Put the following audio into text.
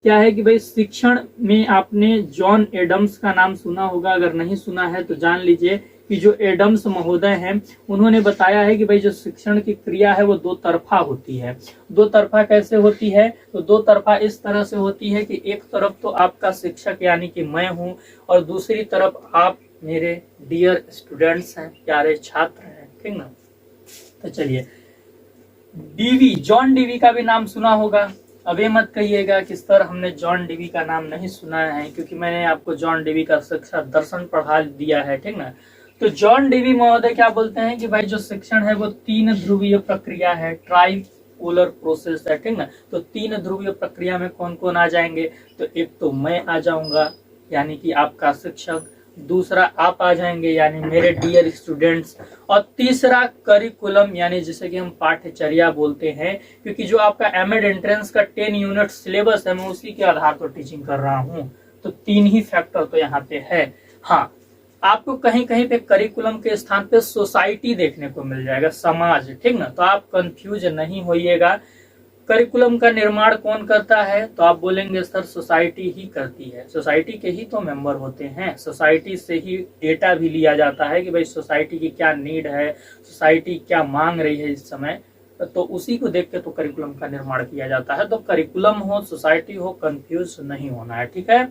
क्या है कि भाई शिक्षण में आपने जॉन एडम्स का नाम सुना होगा, अगर नहीं सुना है तो जान लीजिए कि जो एडम्स महोदय हैं उन्होंने बताया है कि भाई जो शिक्षण की क्रिया है वो दो तरफा होती है। दो तरफा कैसे होती है? तो दो तरफा इस तरह से होती है कि एक तरफ तो आपका शिक्षक यानी कि मैं हूं और दूसरी तरफ आप मेरे डियर स्टूडेंट्स हैं, प्यारे छात्र हैं, ठीक ना। तो चलिए, डीवी, जॉन डीवी का भी नाम सुना होगा। अब ये मत कहिएगा कि सर हमने जॉन डीवी का नाम नहीं सुना है, क्योंकि मैंने आपको जॉन डीवी का शिक्षा दर्शन पढ़ा दिया है, ठीक ना। तो जॉन डीवी महोदय क्या बोलते हैं कि भाई जो शिक्षण है वो तीन ध्रुवीय प्रक्रिया है, ट्राई पोलर प्रोसेस है, ठीक ना। तो तीन ध्रुवीय प्रक्रिया में कौन कौन आ जाएंगे? तो एक तो मैं आ जाऊंगा यानी कि आपका शिक्षक, दूसरा आप आ जाएंगे यानी मेरे डियर स्टूडेंट्स, और तीसरा करिकुलम यानी जिसे कि हम पाठ्यचर्या बोलते हैं, क्योंकि जो आपका एमएड एंट्रेंस का 10 यूनिट सिलेबस है मैं उसी के आधार पर टीचिंग कर रहा हूं। तो तीन ही फैक्टर तो यहाँ पे है। हाँ, आपको कहीं कहीं पे करिकुलम के स्थान पे सोसाइटी देखने को मिल जाएगा, समाज, ठीक ना। तो आप कंफ्यूज नहीं होइएगा। करिकुलम का निर्माण कौन करता है? तो आप बोलेंगे सर सोसाइटी ही करती है। सोसाइटी के ही तो मेंबर होते हैं, सोसाइटी से ही डेटा भी लिया जाता है कि भाई सोसाइटी की क्या नीड है, सोसाइटी क्या मांग रही है इस समय, तो उसी को देख के तो करिकुलम का निर्माण किया जाता है। तो करिकुलम हो, सोसाइटी हो, कंफ्यूज नहीं होना है, ठीक है।